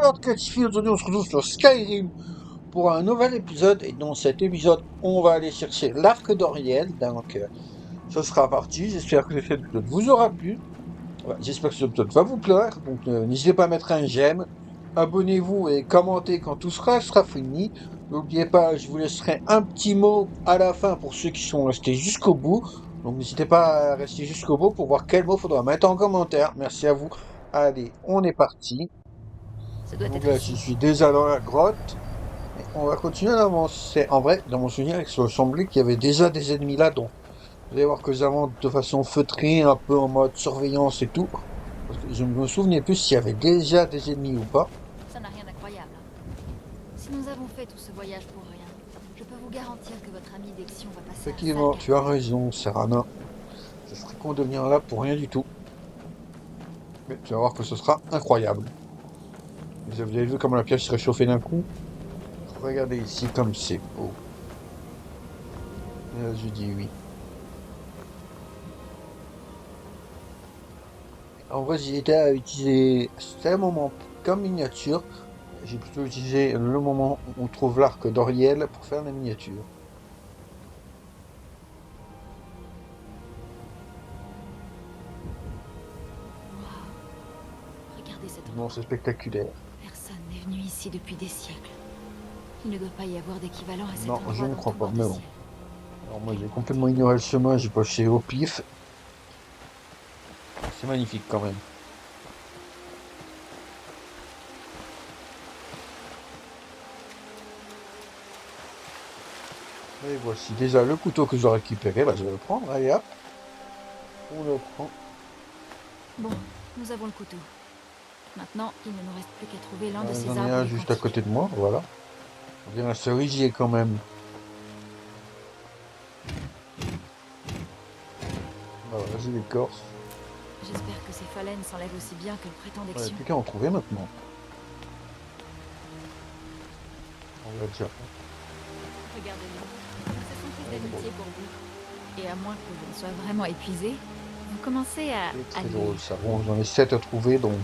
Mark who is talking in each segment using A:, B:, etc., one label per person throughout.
A: Alors, Catify, aujourd'hui on se retrouve sur Skyrim pour un nouvel épisode. Et dans cet épisode, on va aller chercher l'arc d'Oriel. Donc, ça sera parti. J'espère que cet épisode vous aura plu. Ouais, j'espère que cet épisode va vous plaire. Donc, n'hésitez pas à mettre un j'aime. Abonnez-vous et commentez quand tout sera fini. N'oubliez pas, je vous laisserai un petit mot à la fin pour ceux qui sont restés jusqu'au bout. Donc, n'hésitez pas à rester jusqu'au bout pour voir quel mot faudra mettre en commentaire. Merci à vous. Allez, on est parti.
B: Ça doit
A: Donc
B: être
A: là,
B: ici.
A: je suis déjà dans la grotte. Et on va continuer d'avancer. En vrai, dans mon souvenir, il me semblait qu'il y avait déjà des ennemis là. Donc, vous allez voir que j'avance de façon feutrée, un peu en mode surveillance et tout. Parce que je ne me souvenais plus s'il y avait déjà des ennemis ou pas.
B: Ça n'a rien d'incroyable. Si nous avons fait tout ce voyage pour rien, je peux vous garantir que votre ami Dexion va passer un
A: Effectivement,
B: sale
A: tu as raison, Serana. Ce serait con de venir là pour rien du tout. Mais tu vas voir que ce sera incroyable. Vous avez vu comment la pièce se réchauffait d'un coup? Regardez ici comme c'est beau. Je dis oui. En vrai, j'ai été à utiliser un moment comme miniature. J'ai plutôt utilisé le moment où on trouve l'arc d'Oriel pour faire la miniature.
B: Regardez cet
A: Non,
B: endroit.
A: c'est spectaculaire.
B: Personne n'est venu ici depuis des siècles. Il ne doit pas y avoir d'équivalent à cet
A: Non,
B: endroit
A: je ne
B: dans
A: crois
B: tout
A: pas, mais bon.
B: Mordeciel.
A: Alors moi, j'ai complètement ignoré le chemin, j'ai passé au pif. C'est magnifique quand même. Et voici déjà le couteau que je dois récupérer. Bah, je vais le prendre, allez hop. On le prend.
B: Bon, nous avons le couteau. Maintenant, il ne nous reste plus qu'à trouver l'un de ces
A: J'en ai
B: arbres
A: un
B: du
A: juste à
B: cantique.
A: côté de moi, voilà. On dirait un cerisier quand même. Voilà, j'ai l'écorce.
B: J'espère que ces phalènes s'enlèvent aussi bien que le prétend
A: Il n'y a
B: Dexion.
A: plus qu'à en trouver maintenant. On va dire.
B: Regardez-le. Ce sont plus d'amitié pour vous. Et à moins que je ne sois vraiment épuisée, vous commencez à
A: C'est très
B: lire.
A: drôle ça. Bon, j'en ai 7 à trouver, donc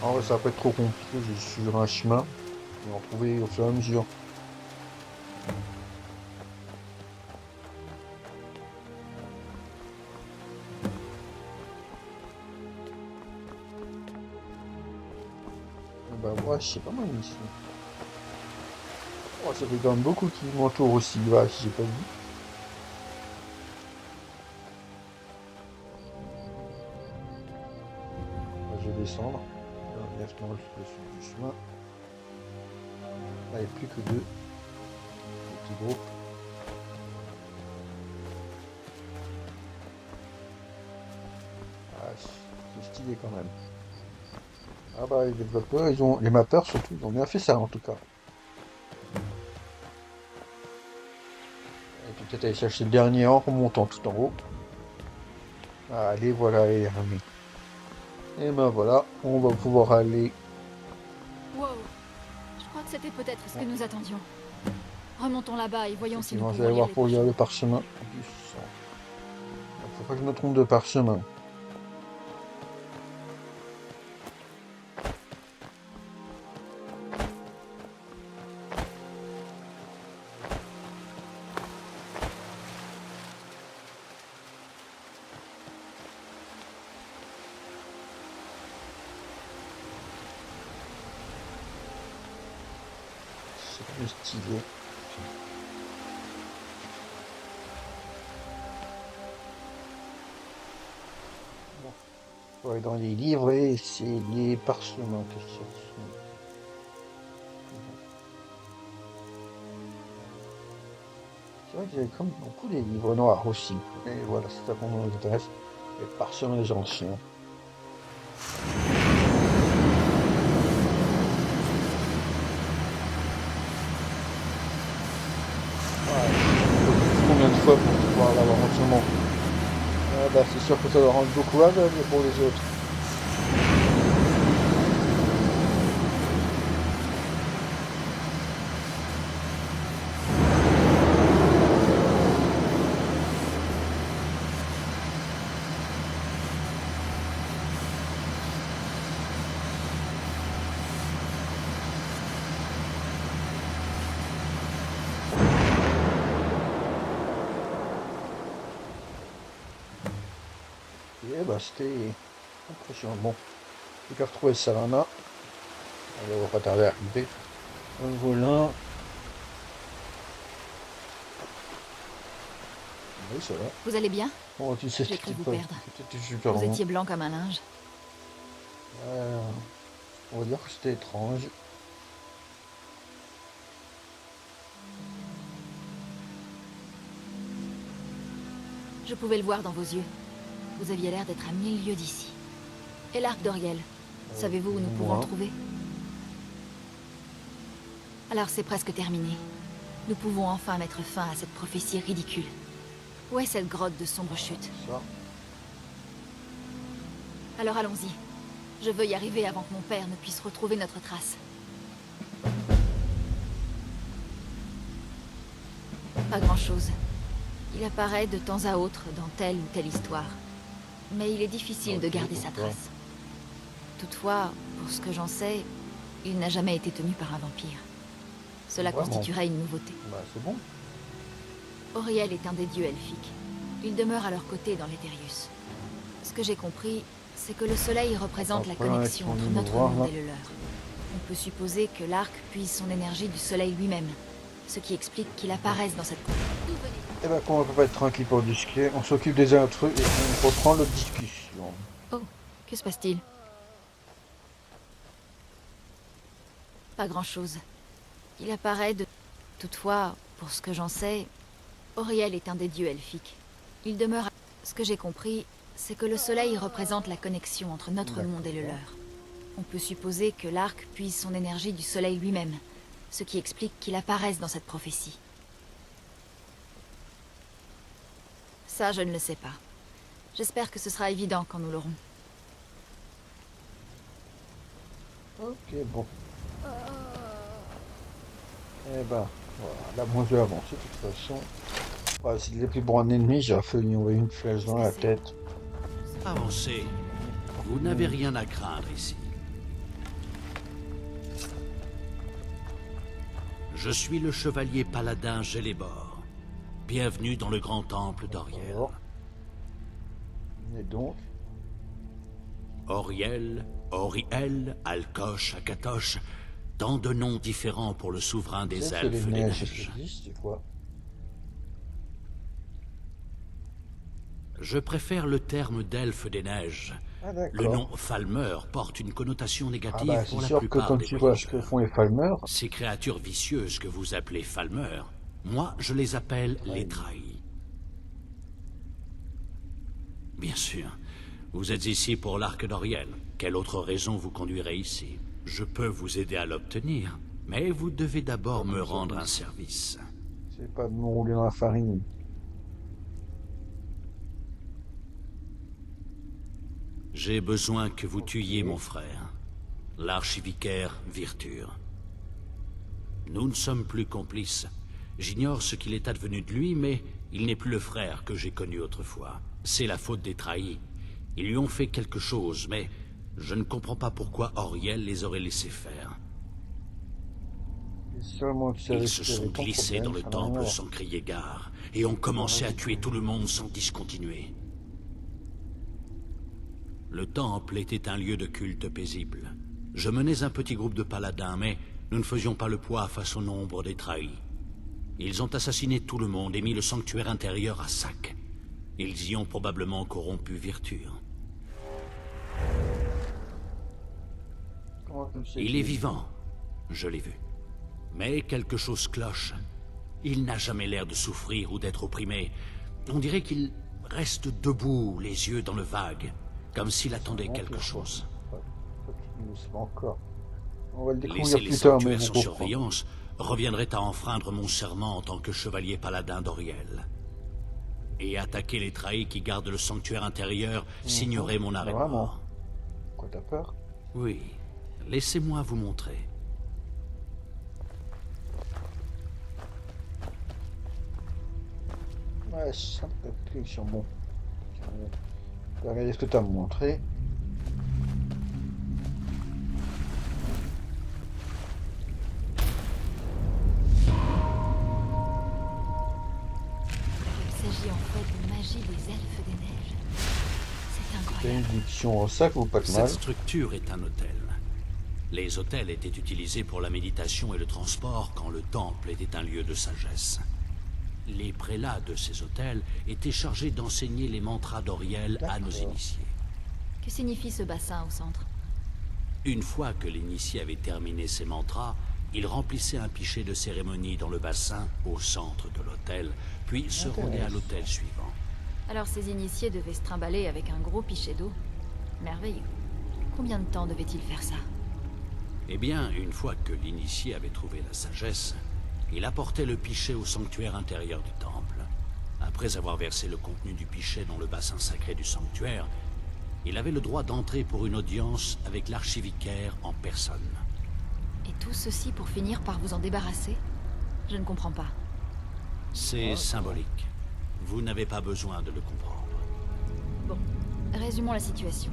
A: en vrai, ça va pas être trop compliqué. Je suis sur un chemin. Je vais en trouver au fur et à mesure. Bah, ouais, je sais pas moi ici. Oh, ça fait quand même beaucoup qui m'entourent aussi. Bah, si j'ai pas vu. Bah, je vais descendre. Directement au-dessus du chemin. Là, il n'y a plus que deux petits groupes. Ah, c'est stylé quand même. Ah bah les développeurs, les mappeurs surtout, ils ont bien fait ça en tout cas. Et puis peut-être aller chercher le dernier en remontant tout en haut. Allez, voilà les amis. Et ben voilà, on va pouvoir aller.
B: Wow. Je crois que c'était peut-être ce que nous attendions. Remontons là-bas et voyons si nous
A: Effectivement, je vais
B: pouvons
A: aller
B: lire
A: voir
B: les
A: pour lire le
B: parchemins.
A: parchemin du sang. Faut pas que je me trompe de parchemin. C'est plus stylé. Bon. Faut aller dans les livres et c'est les parchemins que je cherche. C'est vrai que j'avais comme beaucoup des livres noirs aussi. Et voilà, c'est ça qu'on nous intéresse. Les parchemins des anciens. Ouais. Combien de fois pour pouvoir l'avoir entièrement? Ah bah c'est sûr que ça va rendre beaucoup aveugle pour les autres. Et bah c'était impressionnant. Bon, j'ai qu'à retrouver Savannah. Elle va pas tarder à arriver. Donc voilà. Oui, ça va.
B: Vous allez bien?
A: Oh, tu sais,
B: J'ai cru vous perdre.
A: c'était super
B: Vous
A: long.
B: étiez blanc comme un linge.
A: On va dire que c'était étrange.
B: Je pouvais le voir dans vos yeux. Vous aviez l'air d'être à 1000 lieues d'ici. Et l'arc d'Oriel, savez-vous où nous pouvons le trouver? Alors c'est presque terminé. Nous pouvons enfin mettre fin à cette prophétie ridicule. Où est cette grotte de sombre chute?
A: Ça.
B: Alors allons-y. Je veux y arriver avant que mon père ne puisse retrouver notre trace. Pas grand-chose. Il apparaît de temps à autre dans telle ou telle histoire. Mais il est difficile de garder sa trace. Toutefois, pour ce que j'en sais, il n'a jamais été tenu par un vampire. Cela constituerait une nouveauté.
A: Bah, c'est bon.
B: Auriel est un des dieux elfiques. Il demeure à leur côté dans l'Etherius. Ce que j'ai compris, c'est que le soleil représente la connexion entre notre monde et le leur. On peut supposer que l'arc puise son énergie du soleil lui-même, ce qui explique qu'il apparaisse dans cette connexion.
A: Eh ben, qu'on va pas être tranquille pour discuter, on s'occupe des intrus et on reprend notre discussion.
B: Oh, que se passe-t-il? Pas grand-chose. Il apparaît de... Toutefois, pour ce que j'en sais, Auriel est un des dieux elfiques. Il demeure... Ce que j'ai compris, c'est que le soleil représente la connexion entre notre monde et le leur. On peut supposer que l'arc puise son énergie du soleil lui-même, ce qui explique qu'il apparaisse dans cette prophétie. Ça, je ne le sais pas. J'espère que ce sera évident quand nous l'aurons.
A: Ok, bon. Eh ben, voilà, là, moi je vais avancer de toute façon. Voilà, s'il était plus pour un ennemi, j'aurais fait lui envoyer une flèche dans la tête.
C: Avancez. Vous n'avez rien à craindre ici. Je suis le chevalier paladin Gélébor. Bienvenue dans le grand temple d'Auriel.
A: Alors. Et donc,
C: Auriel, Auriel, Alcoche, Akatoche, tant de noms différents pour le souverain des
A: c'est que les
C: elfes des
A: neiges
C: neiges.
A: existent, c'est quoi?
C: Je préfère le terme d'elfe des neiges.
A: Ah
C: Le nom
A: d'accord.
C: Falmer porte une connotation
A: Ah
C: négative
A: bah
C: pour
A: c'est
C: la
A: sûr que
C: plupart
A: quand
C: des
A: tu vois ce que
C: voyageurs.
A: font les Falmer,
C: Ces créatures vicieuses que vous appelez Falmer, moi je les appelle les trahis. Bien sûr, vous êtes ici pour l'arc d'Auriel. Quelle autre raison vous conduirait ici? Je peux vous aider à l'obtenir, mais vous devez d'abord me rendre un service.
A: c'est pas de m'enrouler dans la farine.
C: J'ai besoin que vous tuiez mon frère, l'archivicaire Virture. Nous ne sommes plus complices. J'ignore ce qu'il est advenu de lui, mais il n'est plus le frère que j'ai connu autrefois. C'est la faute des trahis. Ils lui ont fait quelque chose, mais je ne comprends pas pourquoi Auriel les aurait laissés faire.
A: Et seulement tu sais
C: Ils se
A: récupérer
C: sont
A: ton
C: glissés dans
A: problème,
C: le
A: ça n'a rien à
C: temple
A: voir.
C: sans crier gare, et ont commencé à tuer tout le monde sans discontinuer. Le temple était un lieu de culte paisible. Je menais un petit groupe de paladins, mais nous ne faisions pas le poids face au nombre des trahis. Ils ont assassiné tout le monde et mis le sanctuaire intérieur à sac. Ils y ont probablement corrompu Virture.
A: Comment tu le sais
C: Il
A: qu'il
C: est vivant, je l'ai vu. Mais quelque chose cloche. Il n'a jamais l'air de souffrir ou d'être opprimé. On dirait qu'il reste debout, les yeux dans le vague, comme s'il attendait quelque chose.
A: Je ne sais pas encore. On va le découvrir
C: Laisser les
A: plus tard, mais
C: sanctuaires
A: vous
C: sur
A: comprendrez.
C: surveillance reviendrait à enfreindre mon serment en tant que chevalier paladin d'Auriel. Et attaquer les trahis qui gardent le sanctuaire intérieur signerait mon arrêt de
A: Vraiment.
C: mort.
A: Quoi, t'as peur?
C: Oui, laissez-moi vous montrer.
A: Ouais, ça me sont bons. Je vais regarder ce que tu as à me montrer.
B: Il s'agit en fait de magie des elfes des neiges. C'est
A: Bénédiction, ça vaut pas de
C: Cette
A: mal.
C: structure est un hôtel. Les hôtels étaient utilisés pour la méditation et le transport quand le temple était un lieu de sagesse. Les prélats de ces hôtels étaient chargés d'enseigner les mantras d'Auriel à nos
A: D'accord.
C: initiés.
B: Que signifie ce bassin au centre?
C: Une fois que l'initié avait terminé ses mantras, il remplissait un pichet de cérémonie dans le bassin au centre de l'hôtel, puis se rendait à l'hôtel suivant.
B: Alors ces initiés devaient se trimballer avec un gros pichet d'eau. Merveilleux. Combien de temps devait-il faire ça?
C: Eh bien, une fois que l'initié avait trouvé la sagesse, il apportait le pichet au sanctuaire intérieur du temple. Après avoir versé le contenu du pichet dans le bassin sacré du sanctuaire, il avait le droit d'entrer pour une audience avec l'archivicaire en personne.
B: Et tout ceci pour finir par vous en débarrasser? Je ne comprends pas.
C: C'est symbolique. Vous n'avez pas besoin de le comprendre.
B: Bon, résumons la situation.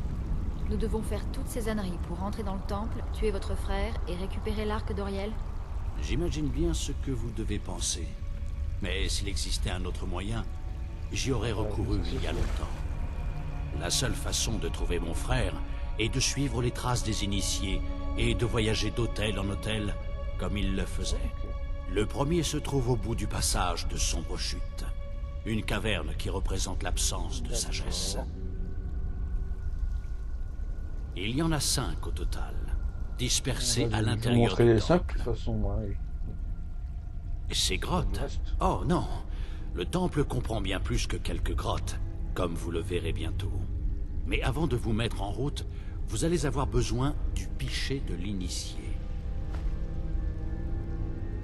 B: Nous devons faire toutes ces âneries pour rentrer dans le temple, tuer votre frère et récupérer l'arc d'Auriel?
C: J'imagine bien ce que vous devez penser. Mais s'il existait un autre moyen, j'y aurais recouru il y a longtemps. La seule façon de trouver mon frère est de suivre les traces des initiés et de voyager d'hôtel en hôtel comme il le faisait. Le premier se trouve au bout du passage de sombre chute. Une caverne qui représente l'absence de sagesse. Il y en a 5 au total, dispersés à l'intérieur
A: montrer
C: du
A: les 5 de
C: temple.
A: toute façon. Ouais.
C: Ces grottes? Oh non, le temple comprend bien plus que quelques grottes, comme vous le verrez bientôt. Mais avant de vous mettre en route, vous allez avoir besoin du pichet de l'initié.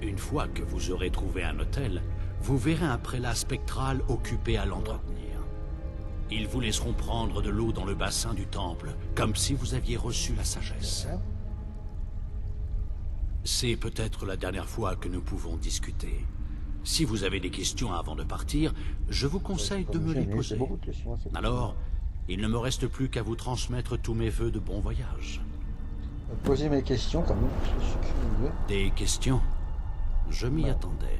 C: Une fois que vous aurez trouvé un hôtel, vous verrez un prélat spectral occupé à l'entretenir. Ils vous laisseront prendre de l'eau dans le bassin du temple, comme si vous aviez reçu la sagesse. C'est peut-être la dernière fois que nous pouvons discuter. Si vous avez des questions avant de partir, je vous conseille de me les poser. Alors, il ne me reste plus qu'à vous transmettre tous mes vœux de bon voyage.
A: Poser mes questions quand même, parce que je suis curieux.
C: Des questions? Je m'y attendais.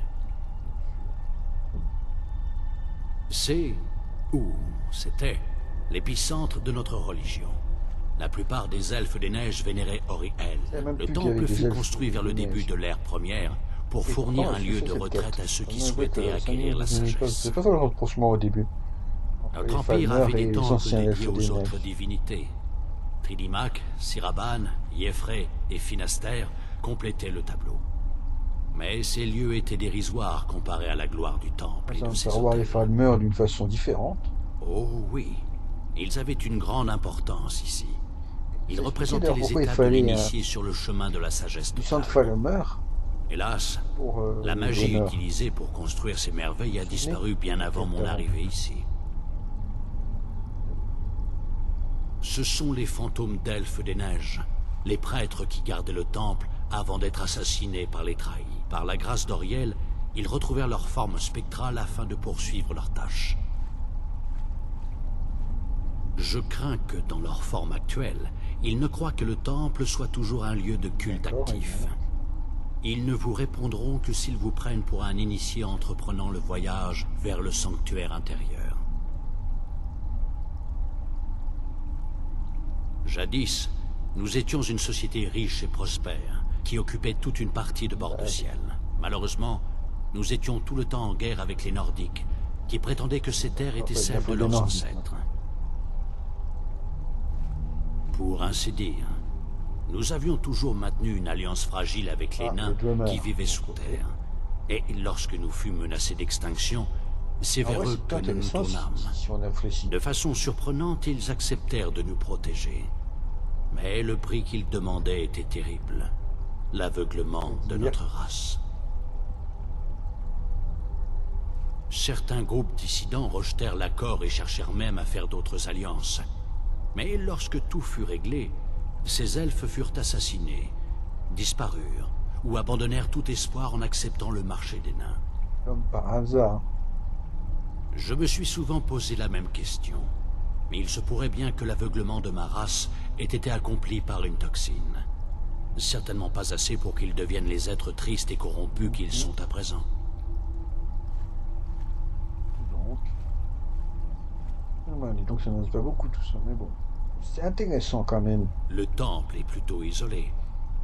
C: C'est, ou c'était, l'épicentre de notre religion. La plupart des elfes des neiges vénéraient Auriel. Le temple fut construit vers le début de l'ère première pour fournir un lieu de retraite à ceux qui souhaitaient acquérir la sagesse.
A: C'est pas ça le rapprochement au début.
C: Notre empire avait des temples dédiés aux autres divinités. Tridimac, Siraban, Yeffrey et Finaster complétaient le tableau. Mais ces lieux étaient dérisoires comparés à la gloire du temple et
A: Ça
C: de
A: me
C: ses
A: fait revoir les
C: hôtels.
A: Falmer d'une façon différente.
C: Oh oui, ils avaient une grande importance ici. Ils représentaient les
A: pourquoi il
C: étapes de
A: fallait,
C: l'initié sur le chemin de la sagesse
A: Du centre
C: totale.
A: Falmer
C: Hélas,
A: pour
C: la
A: le
C: magie
A: bonheur.
C: utilisée pour construire ces merveilles a disparu bien avant mon arrivée ici. Ce sont les fantômes d'elfes des neiges, les prêtres qui gardaient le temple avant d'être assassinés par les trahis. Par la grâce d'Auriel, ils retrouvèrent leur forme spectrale afin de poursuivre leurs tâches. Je crains que, dans leur forme actuelle, ils ne croient que le temple soit toujours un lieu de culte
A: D'accord,
C: actif.
A: évidemment.
C: Ils ne vous répondront que s'ils vous prennent pour un initié entreprenant le voyage vers le sanctuaire intérieur. Jadis, nous étions une société riche et prospère, qui occupait toute une partie de bord de ciel. Malheureusement, nous étions tout le temps en guerre avec les Nordiques, qui prétendaient que ces terres étaient celles de leurs ancêtres. Pour ainsi dire, nous avions toujours maintenu une alliance fragile avec les nains qui vivaient sous terre. Et lorsque nous fûmes menacés d'extinction, c'est vers eux que nous nous tournâmes.
A: Si on réfléchit.
C: De façon surprenante, ils acceptèrent de nous protéger. Mais le prix qu'ils demandaient était terrible. L'aveuglement de notre race. Certains groupes dissidents rejetèrent l'accord et cherchèrent même à faire d'autres alliances. Mais lorsque tout fut réglé, ces elfes furent assassinés, disparurent, ou abandonnèrent tout espoir en acceptant le marché des nains.
A: Comme par hasard.
C: Je me suis souvent posé la même question. Mais il se pourrait bien que l'aveuglement de ma race ait été accompli par une toxine. Certainement pas assez pour qu'ils deviennent les êtres tristes et corrompus qu'ils sont à présent.
A: Donc. Ouais, dis donc ça n'ose pas beaucoup tout ça, mais bon. C'est intéressant quand même.
C: Le temple est plutôt isolé.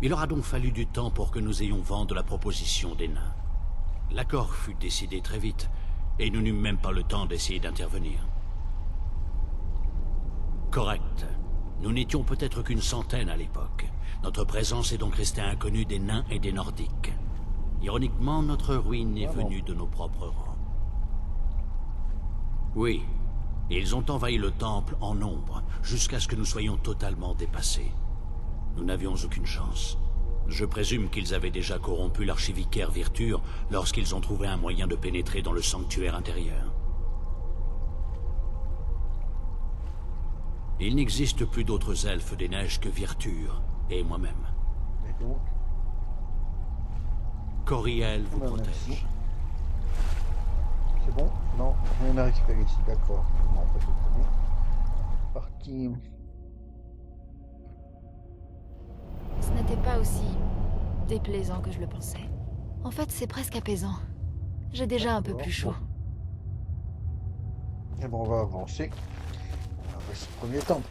C: Il aura donc fallu du temps pour que nous ayons vent de la proposition des nains. L'accord fut décidé très vite, et nous n'eûmes même pas le temps d'essayer d'intervenir. Correct. Nous n'étions peut-être qu'une centaine à l'époque. Notre présence est donc restée inconnue des nains et des nordiques. Ironiquement, notre ruine est venue de nos propres rangs. Oui, ils ont envahi le temple en nombre, jusqu'à ce que nous soyons totalement dépassés. Nous n'avions aucune chance. Je présume qu'ils avaient déjà corrompu l'archivicaire Virture lorsqu'ils ont trouvé un moyen de pénétrer dans le sanctuaire intérieur. Il n'existe plus d'autres elfes des neiges que Virture et moi-même.
A: Et donc,
C: Coriel vous
A: bah,
C: protège.
A: merci. C'est bon? Non, rien à récupérer ici, d'accord. Non, pas de problème. Parti.
B: Ce n'était pas aussi déplaisant que je le pensais. En fait, c'est presque apaisant. J'ai déjà un peu
A: D'accord,
B: plus chaud.
A: Et bon, on va avancer. On va voir ce premier temple.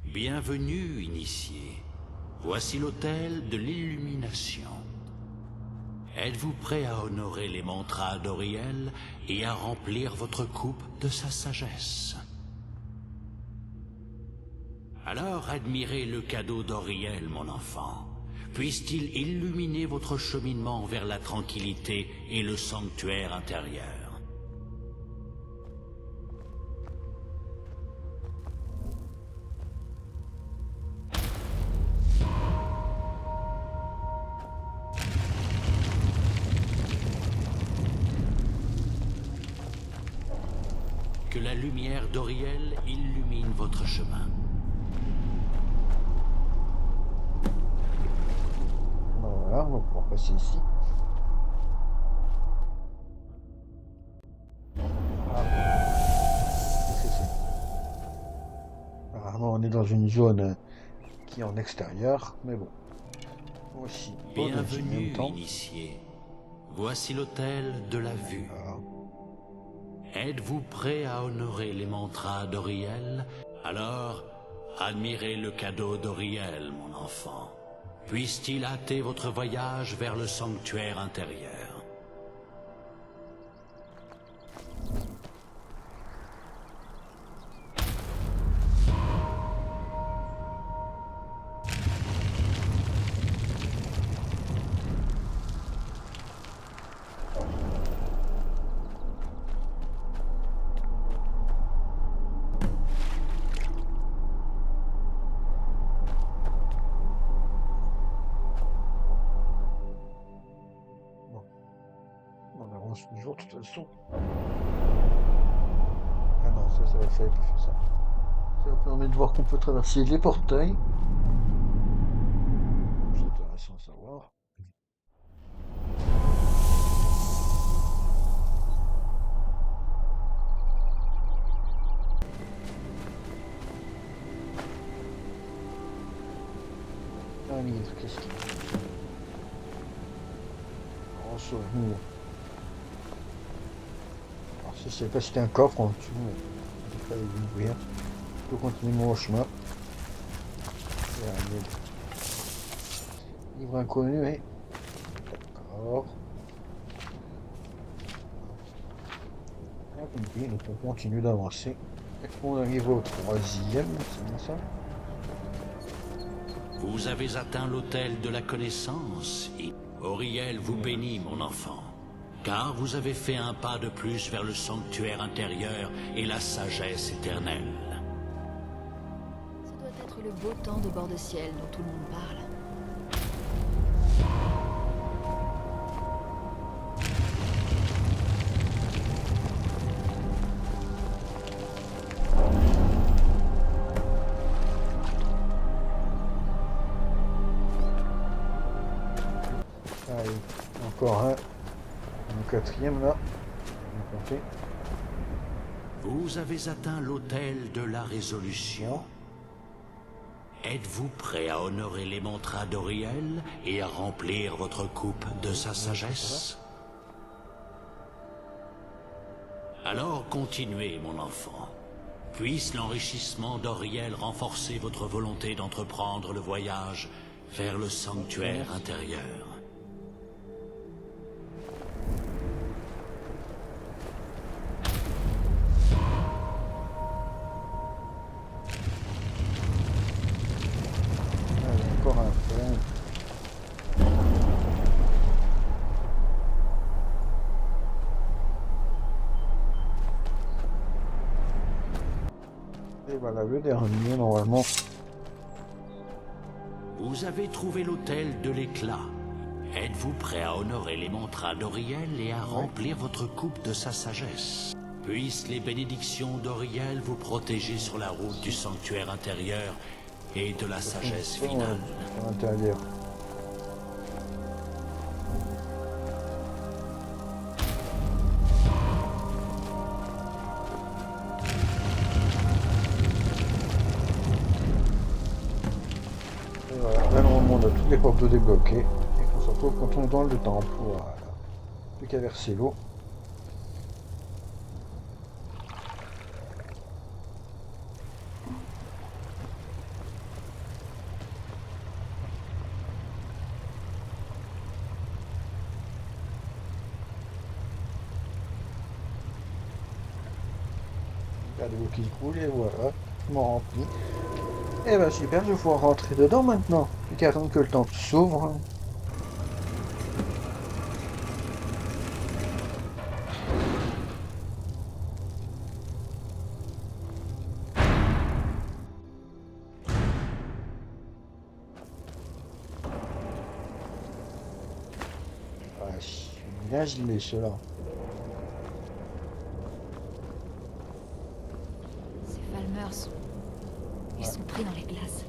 C: Bienvenue, initié. Voici l'autel de l'illumination. Êtes-vous prêt à honorer les mantras d'Auriel et à remplir votre coupe de sa sagesse? Alors admirez le cadeau d'Auriel, mon enfant. Puisse-t-il illuminer votre cheminement vers la tranquillité et le sanctuaire intérieur. Que la lumière d'Auriel illumine votre chemin.
A: Voilà, on va pouvoir passer ici. Ah, qu'est-ce que c'est? Apparemment, on est dans une zone qui est en extérieur, mais bon. Aussi,
C: Bienvenue, initié. Voici l'autel de la vue.
A: Ah,
C: Êtes-vous prêt à honorer les mantras d'Auriel? Alors, admirez le cadeau d'Auriel, mon enfant. Puisse-t-il hâter votre voyage vers le sanctuaire intérieur.
A: on avance toujours de toute façon. Ah non, ça va faire plus faire ça. Ça permet de voir qu'on peut traverser les portails. C'est intéressant à savoir. Un livre, qu'est-ce qu'il y a? En souvenir. Alors si c'est pas si c'était un coffre en dessous, il fallait l'ouvrir. Je peux continuer mon chemin. Il y a un livre inconnu, mais d'accord. Bien compris, donc on continue d'avancer. Et on arrive au troisième, c'est bien ça?
C: Vous avez atteint l'autel de la connaissance. Auriel vous bénit, mon enfant, car vous avez fait un pas de plus vers le sanctuaire intérieur et la sagesse éternelle.
B: Ça doit être le beau temps de bord de ciel dont tout le monde parle.
A: Allez, encore un quatrième là. On va compter.
C: Vous avez atteint l'autel de la résolution. Êtes-vous prêt à honorer les mantras d'Auriel et à remplir votre coupe de sa sagesse? Alors continuez, mon enfant. Puisse l'enrichissement d'Auriel renforcer votre volonté d'entreprendre le voyage vers le sanctuaire intérieur.
A: Encore un frein. Et voilà le dernier normalement.
C: Vous avez trouvé l'autel de l'éclat. Êtes-vous prêt à honorer les mantras d'Auriel et à remplir votre coupe de sa sagesse? Puissent les bénédictions d'Auriel vous protéger sur la route du sanctuaire intérieur et de la sagesse finale.
A: À l'intérieur. Et voilà, là normalement on a toutes les portes de débloquer. Et on se retrouve quand on est dans le temple. Voilà. Plus qu'à verser l'eau. Regardez l'eau qui coule et voilà, je m'en remplis. Et ben super, je vais pouvoir rentrer dedans maintenant. Plus qu'à attendre que le temple s'ouvre. Ah, je suis bien gelé ceux-là.
B: Ces Falmers, ils sont pris dans les glaces.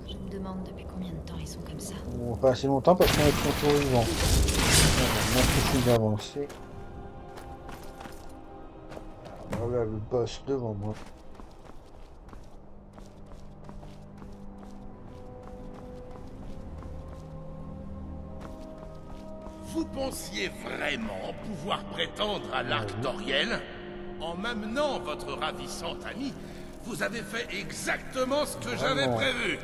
B: Je me demande depuis combien de temps ils sont comme ça.
A: Bon, pas assez longtemps parce qu'on est toujours vivant. On a plus d'avancer. Voilà le boss devant moi.
D: Vous pensiez vraiment pouvoir prétendre à l'arc d'Auriel? En m'amenant votre ravissante amie, vous avez fait exactement ce que j'avais prévu.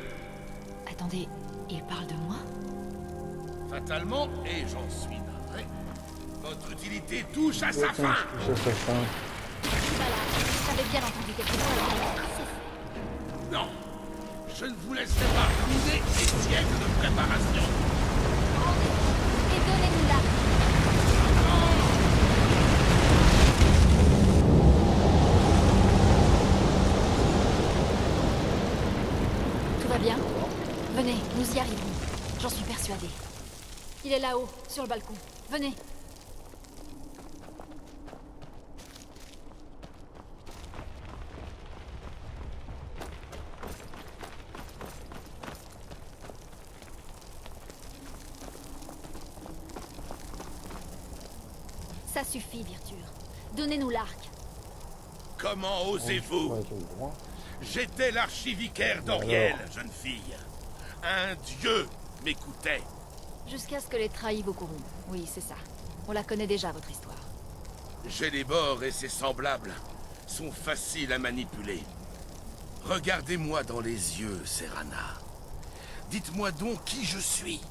B: Attendez, il parle de moi?
D: Fatalement, et j'en suis navré, votre utilité touche à sa
A: Tiens,
D: fin.
A: je touche à sa fin.
B: Voilà, j'avais bien entendu quelque chose.
D: Non, je ne vous laisserai pas ruiner des siècles de préparation.
B: Et donnez-nous là. Tout va bien? Venez, nous y arriverons. J'en suis persuadée. Il est là-haut, sur le balcon. Venez. Ça suffit, Virture. Donnez-nous l'arc.
D: Comment osez-vous?
A: Ouais, j'ai le droit.
D: J'étais l'archivicaire d'Auriel, jeune fille. Un dieu m'écoutait.
B: Jusqu'à ce que les trahis vous corrompent. Oui, c'est ça. On la connaît déjà, votre histoire.
D: Gélébor et ses semblables sont faciles à manipuler. Regardez-moi dans les yeux, Serana. Dites-moi donc qui je suis.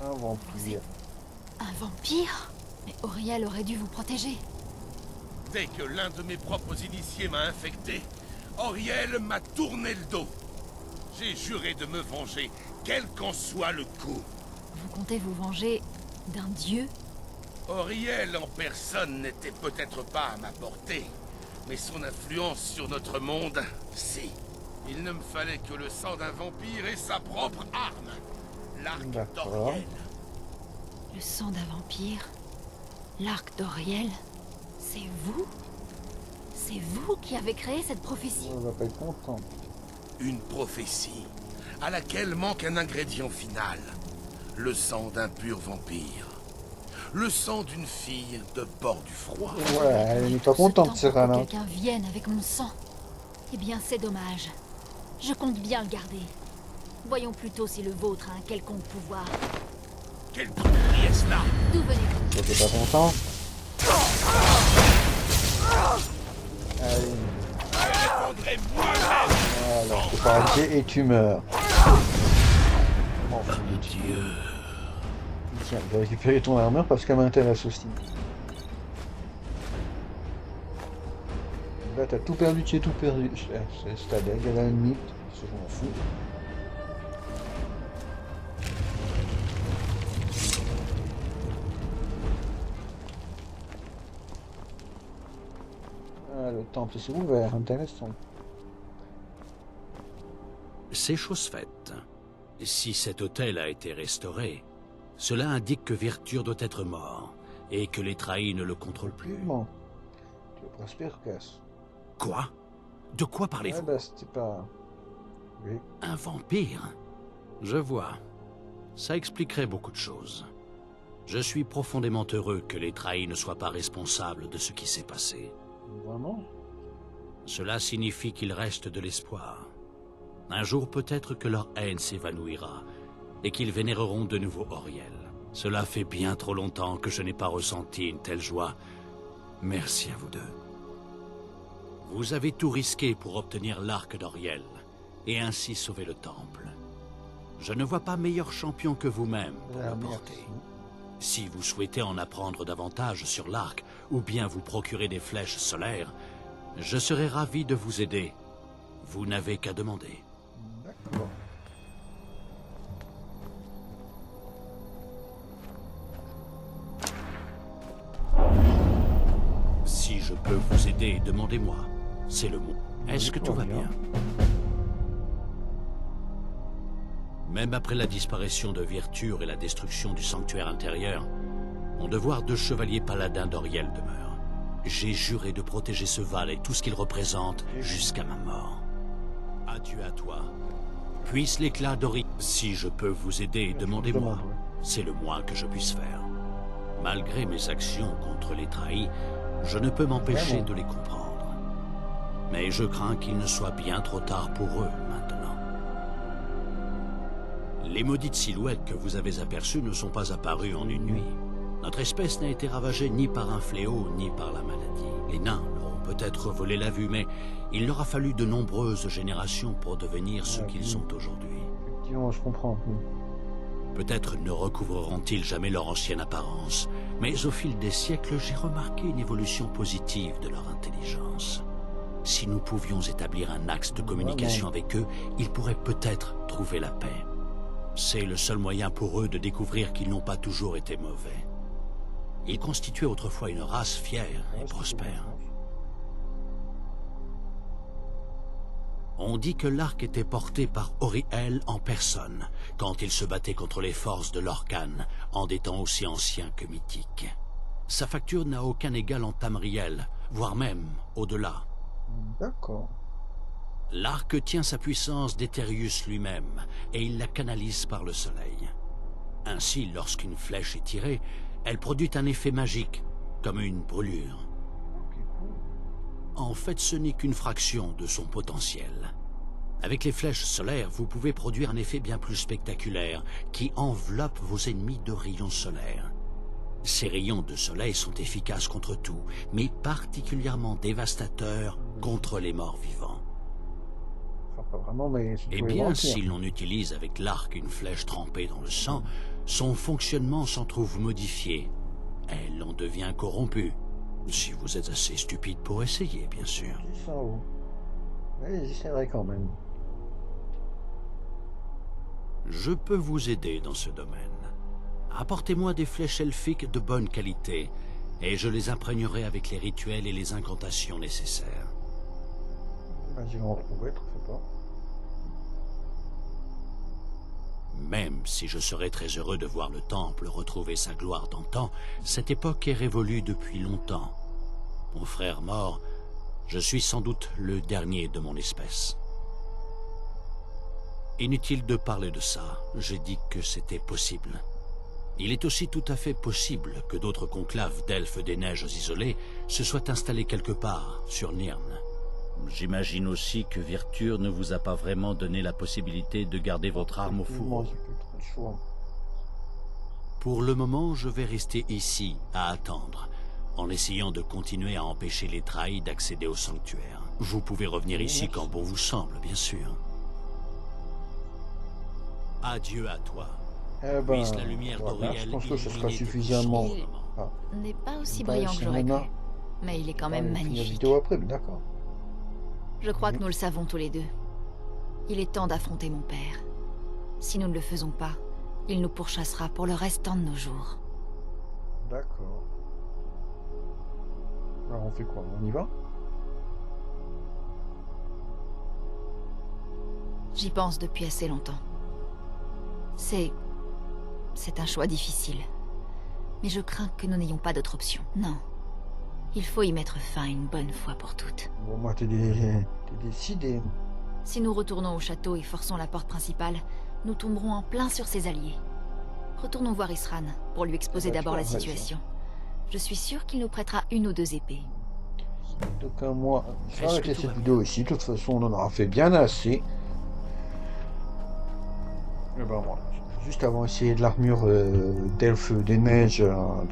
A: Un vampire.
B: Un vampire? Mais Auriel aurait dû vous protéger.
D: Dès que l'un de mes propres initiés m'a infecté, Auriel m'a tourné le dos. J'ai juré de me venger, quel qu'en soit le coup.
B: Vous comptez vous venger d'un dieu?
D: Auriel en personne n'était peut-être pas à ma portée, mais son influence sur notre monde, si. Il ne me fallait que le sang d'un vampire et sa propre arme, l'arc
A: D'accord.
D: d'Auriel.
B: Le sang d'un vampire? L'arc d'Auriel? C'est vous? C'est vous qui avez créé cette prophétie?
A: On va pas être content.
D: Une prophétie, à laquelle manque un ingrédient final. Le sang d'un pur vampire. Le sang d'une fille de Port du Froid.
A: Ouais, elle n'est pas
B: Tout ce temps
A: contente,
B: pour que
A: Serana.
B: quelqu'un vienne avec mon sang. Eh bien, c'est dommage. Je compte bien le garder. Voyons plutôt si le vôtre a un quelconque pouvoir.
D: Quelle tromperie est-ce là?
B: D'où venez-vous?
A: Toi, t'es pas content? Allez.
D: Répondrai moi-même.
A: Voilà, je te parle et tu meurs. M'en fous de Dieu. Tiens, je vais récupérer ton armure parce qu'elle m'intéresse aussi. Là, t'as tout perdu, tu es tout perdu. C'est ta deg, elle a une limite, je m'en fous. Ah, le temple s'est ouvert, intéressant.
C: C'est chose faite. Si cet hôtel a été restauré, cela indique que Virture doit être mort et que les trahis ne le contrôlent plus.
A: Effectivement. Tu es prospère, casse.
C: Quoi? De quoi parlez-vous?
A: Ah bah, c'était pas... Oui.
C: Un vampire? Je vois. Ça expliquerait beaucoup de choses. Je suis profondément heureux que les trahis ne soient pas responsables de ce qui s'est passé.
A: Vraiment?
C: Cela signifie qu'il reste de l'espoir. Un jour peut-être que leur haine s'évanouira et qu'ils vénéreront de nouveau Auriel. Cela fait bien trop longtemps que je n'ai pas ressenti une telle joie. Merci à vous deux. Vous avez tout risqué pour obtenir l'arc d'Auriel et ainsi sauver le temple. Je ne vois pas meilleur champion que vous-même pour le porter. Si vous souhaitez en apprendre davantage sur l'arc ou bien vous procurer des flèches solaires, je serai ravi de vous aider. Vous n'avez qu'à demander.
A: D'accord.
C: Si je peux vous aider, demandez-moi. C'est le mot. Est-ce que tout va bien? Même après la disparition de Virture et la destruction du sanctuaire intérieur, mon devoir de chevalier paladin d'Auriel demeure. J'ai juré de protéger ce Val et tout ce qu'il représente jusqu'à ma mort. Adieu à toi. Puisse l'éclat d'Auriel... Si je peux vous aider, demandez-moi. C'est le moins que je puisse faire. Malgré mes actions contre les trahis, je ne peux m'empêcher de les comprendre. Mais je crains qu'il ne soit bien trop tard pour eux maintenant. Les maudites silhouettes que vous avez aperçues ne sont pas apparues en une nuit. Notre espèce n'a été ravagée ni par un fléau, ni par la maladie. Les nains leur ont peut-être volé la vue, mais il leur a fallu de nombreuses générations pour devenir ce qu'ils sont aujourd'hui.
A: Effectivement, je comprends.
C: Peut-être ne recouvreront-ils jamais leur ancienne apparence, mais au fil des siècles, j'ai remarqué une évolution positive de leur intelligence. Si nous pouvions établir un axe de communication avec eux, ils pourraient peut-être trouver la paix. C'est le seul moyen pour eux de découvrir qu'ils n'ont pas toujours été mauvais. Ils constituaient autrefois une race fière et prospère. On dit que l'arc était porté par Auriel en personne, quand il se battait contre les forces de Lorkhan, en des temps aussi anciens que mythiques. Sa facture n'a aucun égal en Tamriel, voire même au-delà.
A: D'accord.
C: L'arc tient sa puissance d'Etherius lui-même, et il la canalise par le soleil. Ainsi, lorsqu'une flèche est tirée, elle produit un effet magique, comme une brûlure. En fait, ce n'est qu'une fraction de son potentiel. Avec les flèches solaires, vous pouvez produire un effet bien plus spectaculaire, qui enveloppe vos ennemis de rayons solaires. Ces rayons de soleil sont efficaces contre tout, mais particulièrement dévastateurs contre les morts vivants.
A: Enfin, pas vraiment, mais
C: Eh bien, si l'on utilise avec l'arc une flèche trempée dans le sang, son fonctionnement s'en trouve modifié. Elle en devient corrompue. Si vous êtes assez stupide pour essayer, bien sûr.
A: Oui, j'essaierai quand même.
C: Je peux vous aider dans ce domaine. Apportez-moi des flèches elfiques de bonne qualité, et je les imprégnerai avec les rituels et les incantations nécessaires.
A: Je vais en retrouver, je sais pas.
C: Même si je serais très heureux de voir le temple retrouver sa gloire d'antan, cette époque est révolue depuis longtemps. Mon frère mort, je suis sans doute le dernier de mon espèce. Inutile de parler de ça, j'ai dit que c'était possible. Il est aussi tout à fait possible que d'autres conclaves d'elfes des neiges isolées se soient installés quelque part sur Nirn. J'imagine aussi que Virture ne vous a pas vraiment donné la possibilité de garder votre arme au
A: Effectivement,
C: fourreau.
A: j'ai plus trop le choix.
C: Pour le moment, je vais rester ici, à attendre, en essayant de continuer à empêcher les trahis d'accéder au sanctuaire. Vous pouvez revenir ici
A: Merci.
C: quand bon vous semble, bien sûr. Adieu à toi.
A: Eh ben,
C: Puisse la lumière
A: voilà,
C: d'Auriel
A: je pense que ce sera
C: illuminer tes
A: suffisamment.
C: couches sombres.
A: Ah,
B: N'est pas aussi
A: pas
B: brillant que j'aurais
A: Simona.
B: cru. Mais il est quand
A: on
B: même
A: va finir la
B: magnifique.
A: vidéo après, mais d'accord.
B: Je crois que nous le savons tous les deux. Il est temps d'affronter mon père. Si nous ne le faisons pas, il nous pourchassera pour le restant de nos jours.
A: D'accord. Alors on fait quoi? On y va?
B: J'y pense depuis assez longtemps. C'est un choix difficile. Mais je crains que nous n'ayons pas d'autre option. Non. Il faut y mettre fin une bonne fois pour toutes.
A: Bon, moi, t'es décidé.
B: Si nous retournons au château et forçons la porte principale, nous tomberons en plein sur ses alliés. Retournons voir Isran pour lui exposer
A: Ah bah,
B: d'abord
A: tu
B: la
A: as raison.
B: situation. Je suis sûre qu'il nous prêtera une ou deux épées.
A: Donc moi, je vais
C: Est-ce
A: arrêter
C: que tout
A: cette
C: va
A: vidéo ici. De toute façon, on en aura fait bien assez. Et ben voilà. Juste avant essayer de l'armure d'elfe des neiges,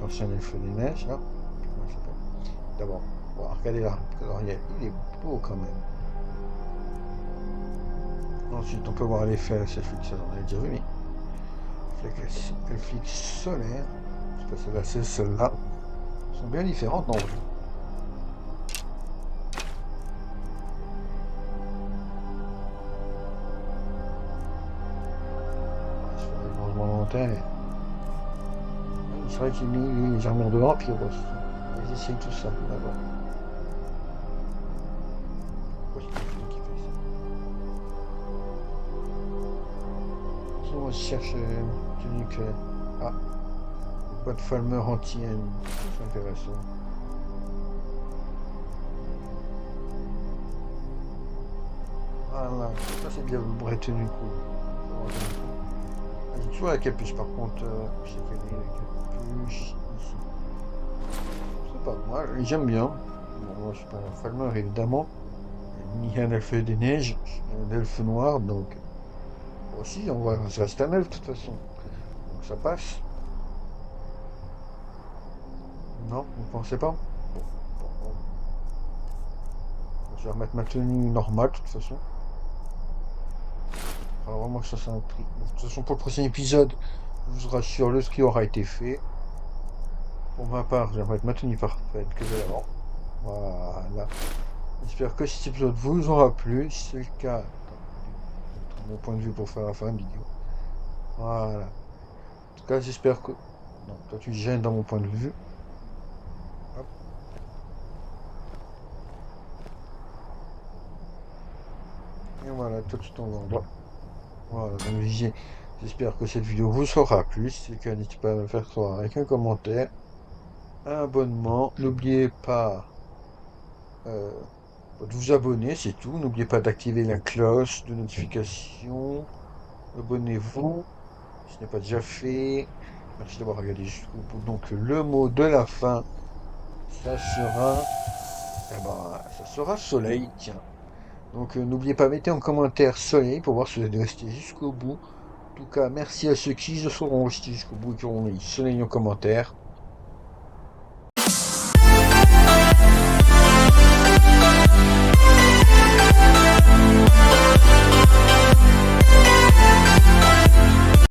A: d'ancien elfe des neiges, là. Comment ça s'appelle? D'abord, on va regarder l'armure. Il est beau quand même. Ensuite, on peut voir l'effet, c'est fixe, on avait déjà vu, mais elle fixe solaire. Je sais pas si là c'est celle-là. Elles sont bien différentes, non? Je fais un rangement volontaire. C'est vrai qu'il met les armures de vampire aussi. Ils essayent tout ça d'abord. Pourquoi c'est quelqu'un qui fait ça? Sinon, on cherche tenue que. Ah, le boîte Falmer anti-ennemi. C'est intéressant. Voilà, ça c'est bien le bras tenue cool. J'ai toujours la capuche par contre, je sais qu'elle est la capuche ici. C'est pas mal, et j'aime bien. Bon, moi je suis pas un Falmer évidemment, ni un elfe des neiges, je suis un elfe noir donc. Aussi, on va rester un elfe de toute façon. Donc ça passe. Non, vous pensez pas? Bon. Je vais remettre ma tenue normale de toute façon. Alors vraiment que ça c'est un prix. De toute façon pour le prochain épisode, je vous rassure, le ski aura été fait. Pour ma part, j'aimerais être ma tenue parfaite que j'ai avant. Voilà. J'espère que cet épisode vous aura plu. Si c'est le cas, mon point de vue pour faire la fin de vidéo. Voilà. En tout cas, j'espère que. Non, toi tu gênes dans mon point de vue. Hop. Et voilà, toi tu t'en vas en bas. Voilà, comme je disais, j'espère que cette vidéo vous aura plu. Si c'est le cas, n'hésitez pas à me faire savoir avec un commentaire, un abonnement. N'oubliez pas de vous abonner, c'est tout. N'oubliez pas d'activer la cloche de notification. Abonnez-vous si ce n'est pas déjà fait. Merci d'avoir regardé jusqu'au bout. Donc le mot de la fin, ça sera, ça sera soleil. Tiens. Donc n'oubliez pas, mettez en commentaire soleil pour voir si vous êtes resté jusqu'au bout. En tout cas, merci à ceux qui se seront restés jusqu'au bout et qui auront mis soleil en commentaire.